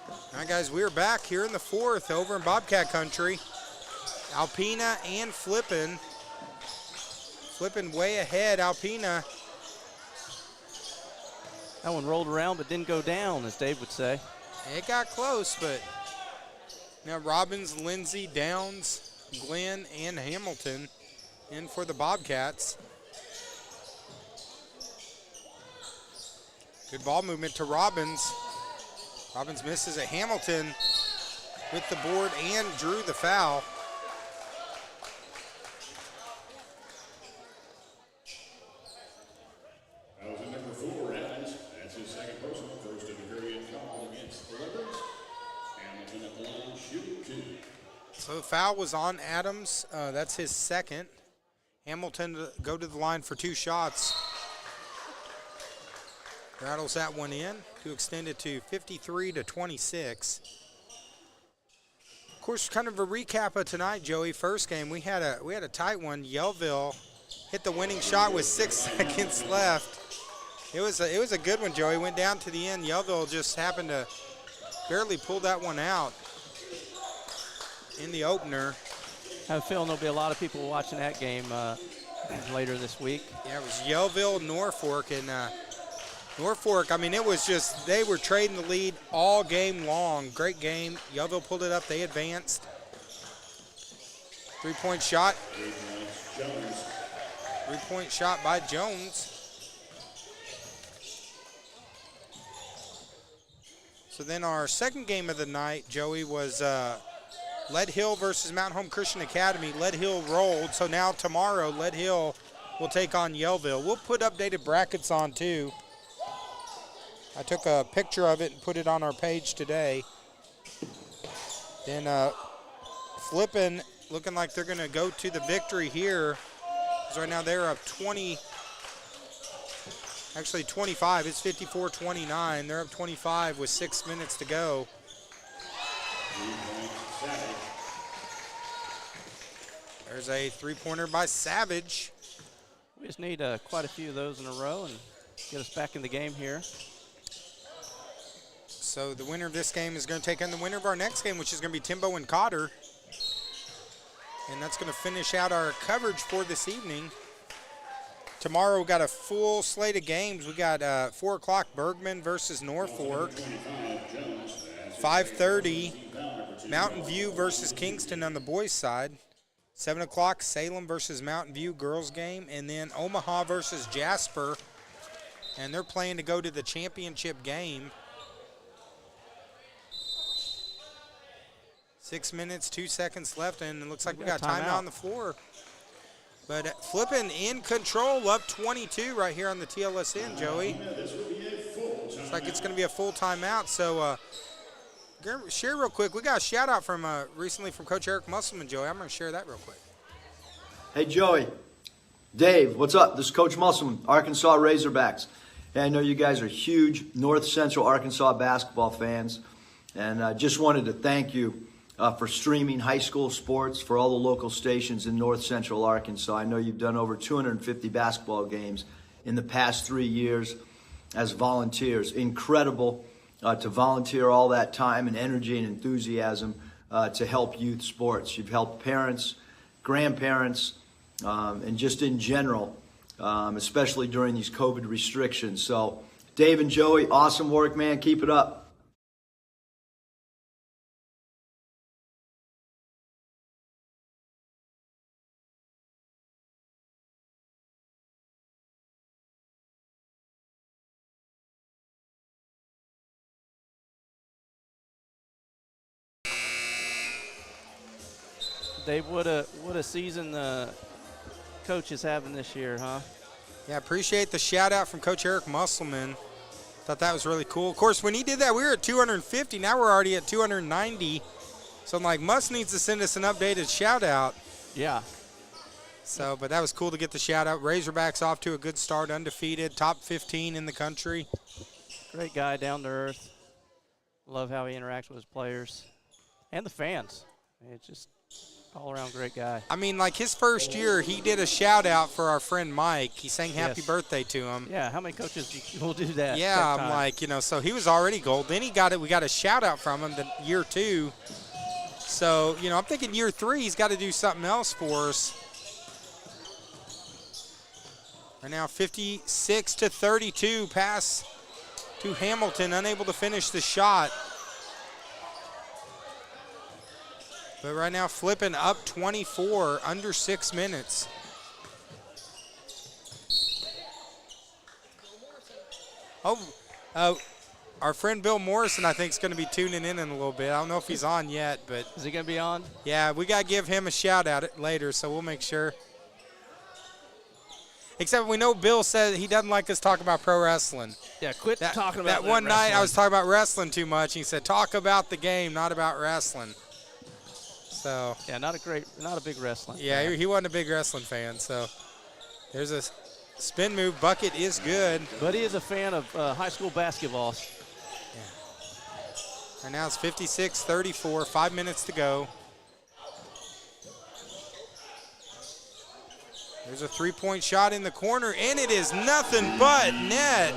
All right, guys, we're back here in the fourth over in Bobcat Country. Alpena and Flippin. Flippin way ahead. Alpena. That one rolled around but didn't go down, as Dave would say. It got close, but now Robbins, Lindsay, Downs, Glenn, and Hamilton in for the Bobcats. Good ball movement to Robbins. Robbins misses it. Hamilton with the board and drew the foul. That was number 4, Adams. That's his second personal. First of the period foul against the Clippers. Hamilton at the line, shooting 2. So the foul was on Adams. That's his second. Hamilton to go to the line for 2 shots. Rattles that one in to extend it to 53-26. Of course, kind of a recap of tonight, Joey. First game, we had a tight one. Yellville hit the winning shot with 6 seconds left. It was a good one, Joey. Went down to the end. Yellville just happened to barely pull that one out in the opener. I have a feeling there'll be a lot of people watching that game later this week. Yeah, it was Yellville, Norfolk, and Norfolk, I mean, it was just, they were trading the lead all game long. Great game. Yellville pulled it up. They advanced. 3-point shot. 3-point shot by Jones. So then our second game of the night, Joey, was Lead Hill versus Mount Home Christian Academy. Lead Hill rolled. So now tomorrow, Lead Hill will take on Yellville. We'll put updated brackets on, too. I took a picture of it and put it on our page today. Then Flippin looking like they're going to go to the victory here. Because right now they're up 20, actually 25. It's 54-29. They're up 25 with 6 minutes to go. There's a 3-pointer by Savage. We just need quite a few of those in a row and get us back in the game here. So the winner of this game is going to take on the winner of our next game, which is going to be Timbo and Cotter. And that's going to finish out our coverage for this evening. Tomorrow we got a full slate of games. We got 4 o'clock Bergman versus Norfolk. 5:30 Mountain View versus Kingston on the boys' side. 7 o'clock Salem versus Mountain View girls game. And then Omaha versus Jasper. And they're playing to go to the championship game. 6 minutes, 2 seconds left, and it looks like we got timeout on the floor. But Flippin in control, up 22 right here on the TLSN, Joey. Looks like it's going to be a full timeout. So share real quick. We got a shout out from recently from Coach Eric Musselman, Joey. I'm going to share that real quick. Hey, Joey. Dave, what's up? This is Coach Musselman, Arkansas Razorbacks. Hey, I know you guys are huge North Central Arkansas basketball fans, and I just wanted to thank you for streaming high school sports for all the local stations in North Central Arkansas. I know you've done over 250 basketball games in the past 3 years as volunteers. Incredible to volunteer all that time and energy and enthusiasm to help youth sports. You've helped parents, grandparents, and just in general, especially during these COVID restrictions. So, Dave and Joey, awesome work, man. Keep it up. Dave, what a season the coach is having this year, huh? Yeah, appreciate the shout out from Coach Eric Musselman. Thought that was really cool. Of course, when he did that, we were at 250. Now we're already at 290. So I'm like, Muss needs to send us an updated shout out. Yeah. So, but that was cool to get the shout out. Razorbacks off to a good start, undefeated, top 15 in the country. Great guy, down to earth. Love how he interacts with his players and the fans. It's just all around great guy. I mean, like his first year, he did a shout out for our friend Mike. He sang happy Yes. birthday to him. Yeah, how many coaches will do that? Yeah, that I'm time? like, you know, so he was already gold. Then he got it. We got a shout out from him the year 2. So, you know, I'm thinking year 3, he's got to do something else for us. Right now, 56-32, pass to Hamilton, unable to finish the shot. But right now, Flippin up 24, under 6 minutes. Oh, our friend Bill Morrison, I think, is going to be tuning in a little bit. I don't know if he's on yet, but Is he going to be on? yeah, we got to give him a shout out later, so we'll make sure. Except we know Bill said he doesn't like us talking about pro wrestling. Yeah, quit talking about that one night I was talking about wrestling too much. He said, talk about the game, not about wrestling. So Yeah, not a big wrestling. yeah, fan. he wasn't a big wrestling fan. So there's a spin move. Bucket is good. But he is a fan of high school basketball. And now it's 56-34, 5 minutes to go. There's a three-point shot in the corner, and it is nothing but net.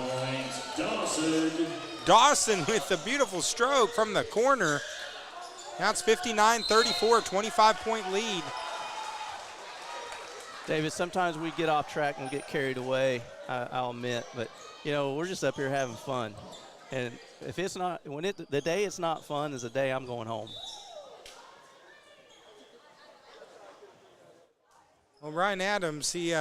Dawson with a beautiful stroke from the corner. Now it's 59-34, 25-point lead. David, sometimes we get off track and get carried away, I'll admit. But, you know, we're just up here having fun. And if it's not, the day it's not fun is the day I'm going home. Well, Ryan Adams, he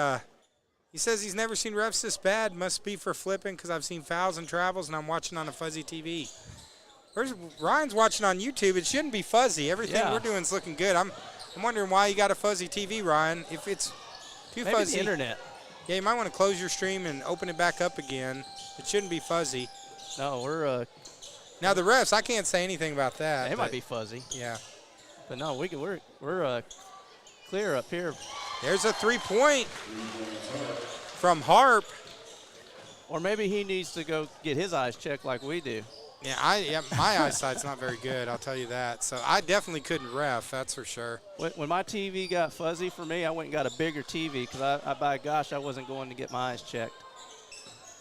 says he's never seen refs this bad. Must be for Flippin because I've seen fouls and travels, and I'm watching on a fuzzy TV. Ryan's watching on YouTube. It shouldn't be fuzzy. Everything we're doing is looking good. I'm wondering why you got a fuzzy TV, Ryan. If it's too Maybe fuzzy, the internet. Yeah, you might want to close your stream and open it back up again. It shouldn't be fuzzy. No, we're Now the refs, I can't say anything about that. they might be fuzzy. Yeah. But no, we're clear up here. There's a three-point from Harp. Or maybe he needs to go get his eyes checked like we do. Yeah, my eyesight's not very good, I'll tell you that. So I definitely couldn't ref, that's for sure. When my TV got fuzzy for me, I went and got a bigger TV because by gosh, I wasn't going to get my eyes checked.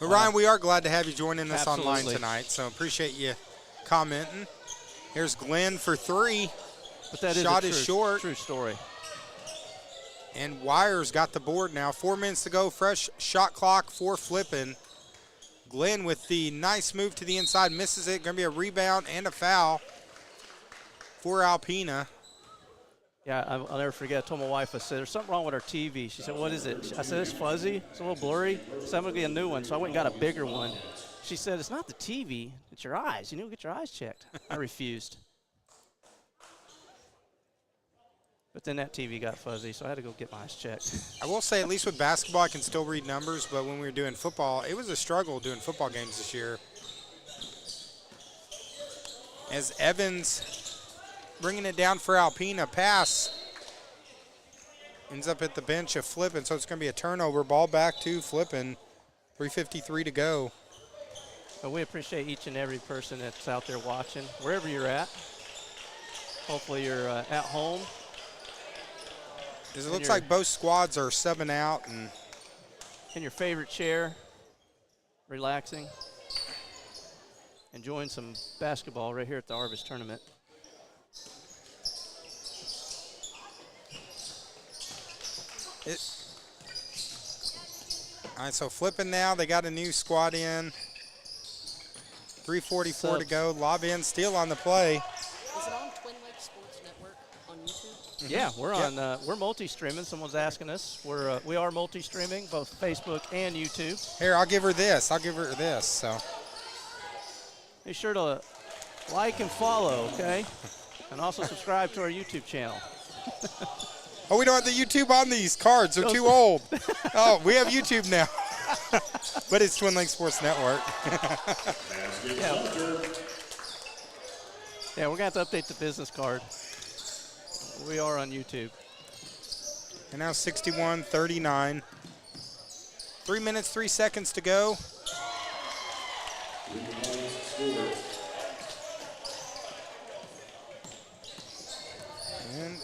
But Ryan, we are glad to have you joining us Absolutely. online tonight, so appreciate you commenting. Here's Glenn for 3. But that Shot is is short. True story. And Wires got the board now. 4 minutes to go, fresh shot clock for Flippin. Glenn with the nice move to the inside, misses it. Going to be a rebound and a foul for Alpena. Yeah, I'll never forget. I told my wife, I said, there's something wrong with our TV. She said, what is it? I said, it's fuzzy. It's a little blurry. So I'm going to get a new one. So I went and got a bigger one. She said, it's not the TV. It's your eyes. You need to get your eyes checked. I refused. But then that TV got fuzzy, so I had to go get my eyes checked. I will say, at least with basketball, I can still read numbers, but when we were doing football, it was a struggle doing football games this year. As Evans bringing it down for Alpena, pass. Ends up at the bench of Flippin, so it's going to be a turnover. Ball back to Flippin. 3:53 to go. But we appreciate each and every person that's out there watching, wherever you're at. Hopefully you're at home. It looks like both squads are subbing out and in your favorite chair, relaxing, enjoying some basketball right here at the Arvis tournament. All right, so flipping now. They got a new squad in. 3:44 to go. Lob in, steal on the play. Is it on Twin Lakes Sports Network on YouTube? Yeah, we're on. We're multi-streaming. Someone's asking us. We are multi-streaming, both Facebook and YouTube. Here, I'll give her this. So Be sure to like and follow, okay? And also subscribe to our YouTube channel. oh, we don't have the YouTube on these cards. They're too old. Oh, we have YouTube now. But it's Twin Lakes Sports Network. Yeah, we're going to have to update the business card. We are on YouTube. And now 61-39. 3 minutes, 3 seconds to go. And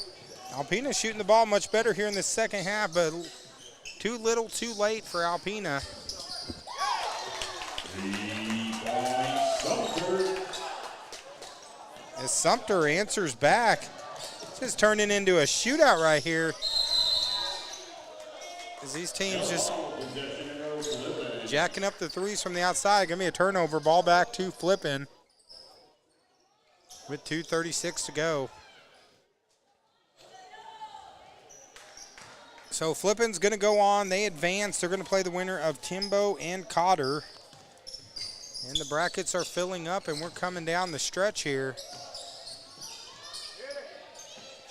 Alpena shooting the ball much better here in the second half, but too little, too late for Alpena. As Sumter answers back. This is turning into a shootout right here. As these teams just jacking up the threes from the outside. Give me a turnover. Ball back to Flippin with 2:36 to go. So Flippin's going to go on. They advance. They're going to play the winner of Timbo and Cotter. And the brackets are filling up, and we're coming down the stretch here.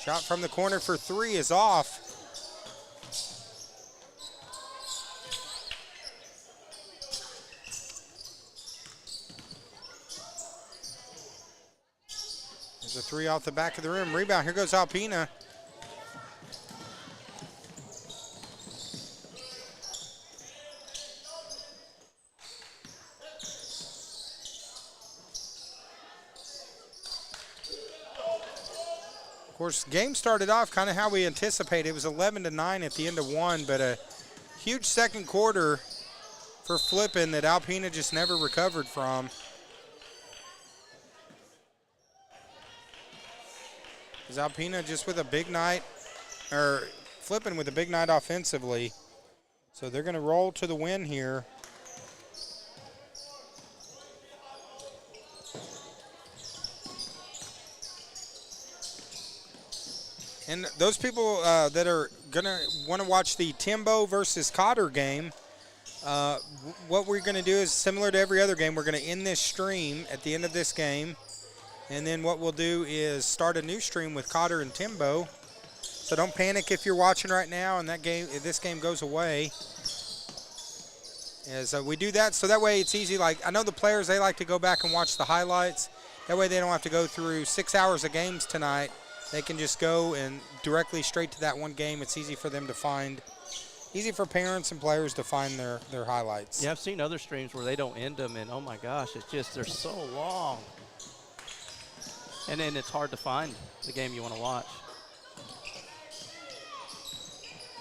Shot from the corner for three is off. There's a three off the back of the rim. Rebound. Here goes Alpena. Of course, game started off kind of how we anticipated. It was 11-9 at the end of one, but a huge second quarter for Flippin that Alpena just never recovered from. Is Alpena just with a big night, or Flippin with a big night offensively. So they're going to roll to the win here. And those people that are going to want to watch the Timbo versus Cotter game, what we're going to do is similar to every other game. We're going to end this stream at the end of this game. And then what we'll do is start a new stream with Cotter and Timbo. So don't panic if you're watching right now and if this game goes away. As we do that, so that way it's easy. Like, I know the players, they like to go back and watch the highlights. That way they don't have to go through 6 hours of games tonight. They can just go and directly straight to that one game. It's easy for them to find, easy for parents and players to find their highlights. Yeah, I've seen other streams where they don't end them, and oh my gosh, it's just, they're so long. And then it's hard to find the game you want to watch.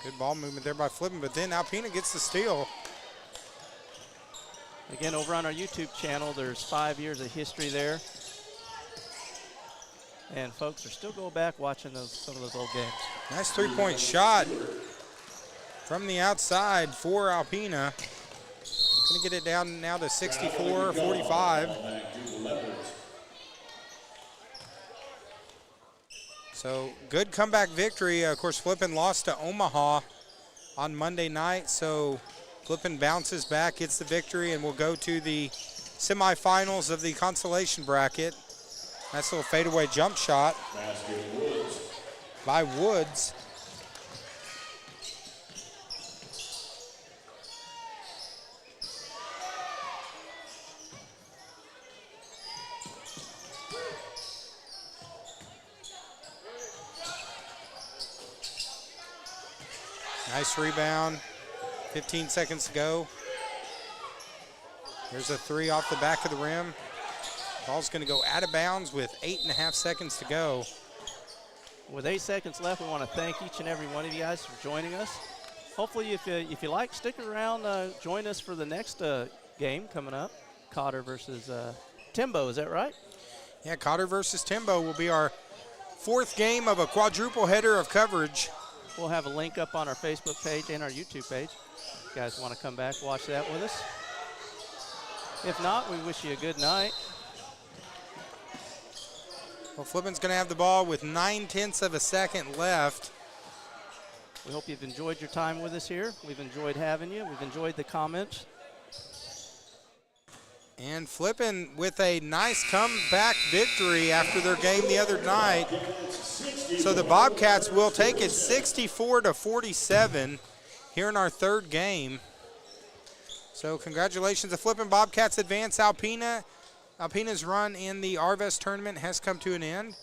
Good ball movement there by Flippin, but then Alpena gets the steal. Again, over on our YouTube channel, there's 5 years of history there. And folks are still going back watching some of those old games. Nice three-point shot from the outside for Alpena. Going to get it down now to 64-45. So good comeback victory. Of course, Flippin lost to Omaha on Monday night. So Flippin bounces back, gets the victory, and will go to the semifinals of the consolation bracket. Nice little fadeaway jump shot by Woods. Nice rebound. 15 seconds to go. There's a three off the back of the rim. Ball's going to go out of bounds with 8.5 seconds to go. With 8 seconds left, we want to thank each and every one of you guys for joining us. Hopefully, if you like, stick around, join us for the next game coming up. Cotter versus Timbo, is that right? Yeah, Cotter versus Timbo will be our fourth game of a quadruple header of coverage. We'll have a link up on our Facebook page and our YouTube page. If you guys want to come back, watch that with us. If not, we wish you a good night. Well, Flippin's going to have the ball with 9/10 of a second left. We hope you've enjoyed your time with us here. We've enjoyed having you. We've enjoyed the comments. And Flippin with a nice comeback victory after their game the other night. So the Bobcats will take it 64-47 here in our third game. So congratulations. The Flippin Bobcats advance. Alpena's run in the Arvest tournament has come to an end.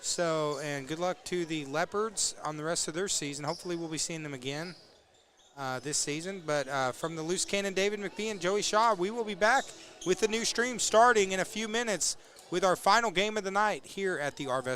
So, and good luck to the Leopards on the rest of their season. Hopefully we'll be seeing them again this season. But from the Loose Cannon, David McBee and Joey Shaw, we will be back with the new stream starting in a few minutes with our final game of the night here at the Arvest